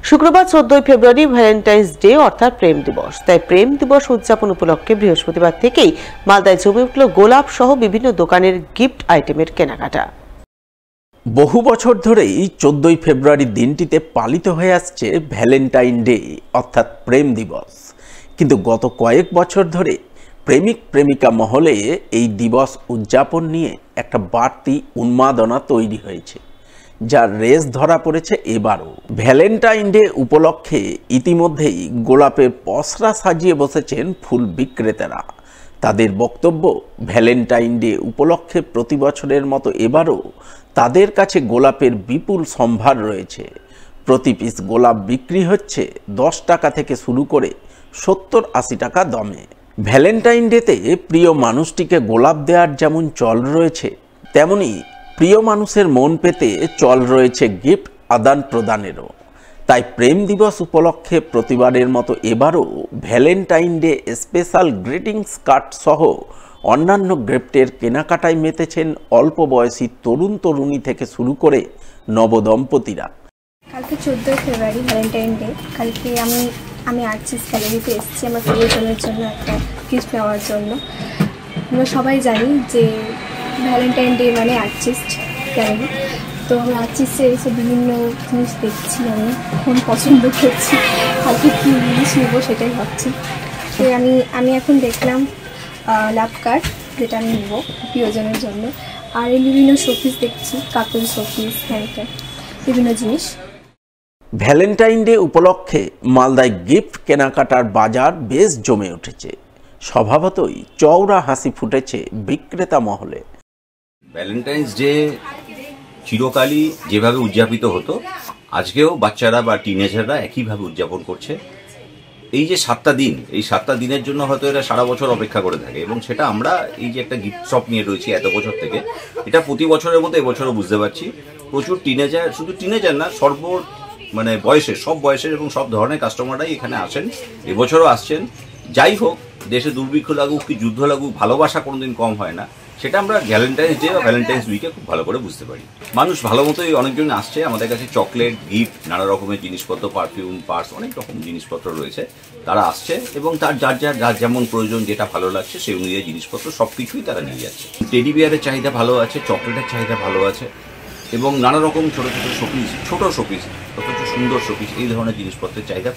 শুক্রবার 14 ফেব্রুয়ারি Valentine's day অর্থাৎ প্রেম দিবস। তাই প্রেম দিবস উদযাপন উপলক্ষে বৃহস্পতিবার থেকেই মালদায় জমে উঠল গোলাপ সহ বিভিন্ন দোকানের গিফট আইটেমের কেনাকাটা। বহু বছর ধরেই 14 ফেব্রুয়ারি দিনটিতে পালিত হয়ে আসছে ভ্যালেন্টাইন ডে অর্থাৎ প্রেম দিবস। কিন্তু গত কয়েক বছর ধরে প্রেমিক প্রেমিকা মহলে এই দিবস উদযাপন নিয়ে একটা বাড়তি উন্মাদনা তৈরি হয়েছে, যার রেশ ধরা পড়েছে এবারও। ভ্যালেন্টাইন ডে উপলক্ষে ইতিমধ্যেই গোলাপের পসরা সাজিয়ে বসেছেন ফুল বিক্রেতারা। তাদের বক্তব্য, ভ্যালেন্টাইন ডে উপলক্ষে প্রতি বছরের মতো এবারও তাদের কাছে গোলাপের বিপুল সম্ভার রয়েছে। প্রতি পিস গোলাপ বিক্রি হচ্ছে 10 টাকা থেকে শুরু করে 70-80 টাকা দমে। ভ্যালেন্টাইন ডেতে প্রিয় মানুষটিকে গোলাপ দেওয়ার যেমন চল রয়েছে, তেমনি প্রিয় মানুষের মন পেতে চল রয়েছে গিফট আদান প্রদানেরও। তাই প্রেম দিবস উপলক্ষে প্রতিবারের মতো এবারও Valentine day special greetings card সহ অন্যান্য গিফটের কেনাকাটায় মেতেছেন অল্প বয়সী তরুণ তরুণী থেকে শুরু করে নবদম্পতিরা। কালকে 14 ফেব্রুয়ারি ভ্যালেন্টাইন ডে। কালকে আমি আর্চিস গ্যালারিতে এসেছি আমার প্রিয়জনের জন্য একটা গিফট নেওয়ার জন্য। আমরা সবাই জানি যে ভ্যালেন্টাইন ডে মানে আর্টিস্ট গ্যালারি। তো আমি আর্টিস্টে এসে বিভিন্ন জিনিস দেখছি, আমি এখন পছন্দ করছি কালকে কী জিনিস নেবো সেটাই ভাবছি। তো আমি এখন দেখলাম লাভ কার্ড, যেটা আমি নেবো প্রিয়জনের জন্য। আর এই বিভিন্ন শোপিস দেখছি, কাপল শোপিস, হ্যান্ডক্যাপ, বিভিন্ন জিনিস। ভ্যালেন্টাইন ডে উপলক্ষে মালদায় গিফট কেনাকাটার বাজার বেশ জমে উঠেছে। স্বভাবতই চওড়া হাসি ফুটেছে বিক্রেতা মহলে। ভ্যালেন্টাইন্স ডে চিরকালই যেভাবে উদযাপিত হতো, আজকেও বাচ্চারা বা টিনেজাররা একইভাবে উদযাপন করছে। এই যে 7টা দিন, এই 7টা দিনের জন্য হয়তো এরা সারা বছর অপেক্ষা করে থাকে, এবং সেটা আমরা এই যে একটা গিফট শপ নিয়ে রয়েছি এত বছর থেকে, এটা প্রতি বছরের মতো এবছরও বুঝতে পারছি। প্রচুর টিনেজার, শুধু টিনেজার না, বয়সের, সব বয়সের এবং সব ধরনের কাস্টমাররাই এখানে আসেন, এবছরও আসছেন। যাই হোক, দেশে দুর্ভিক্ষ লাগুক কি যুদ্ধ লাগুক, ভালোবাসা কোনোদিন কম হয় না। সেটা আমরা ভ্যালেন্টাইন্স ডে বা ভ্যালেন্টাইন্স উইকে খুব ভালো করে বুঝতে পারি। মানুষ ভালো মতোই অনেকজন আসছে, আমাদের কাছে চকলেট, গিফট, নানা রকমের জিনিসপত্র, পারফিউম, পার্স, অনেক রকম জিনিসপত্র রয়েছে। তারা আসছে এবং তার যার যেমন প্রয়োজন, যেটা ভালো লাগছে সেই অনুযায়ী জিনিসপত্র সব কিছুই তারা নিয়ে যাচ্ছে। টেডি বিয়ারের চাহিদা ভালো আছে, চকলেটের চাহিদা ভালো আছে, এবং নানা রকম ছোট শোপিস, অথচ সুন্দর শোপিস, এই ধরনের জিনিসপত্রের চাহিদা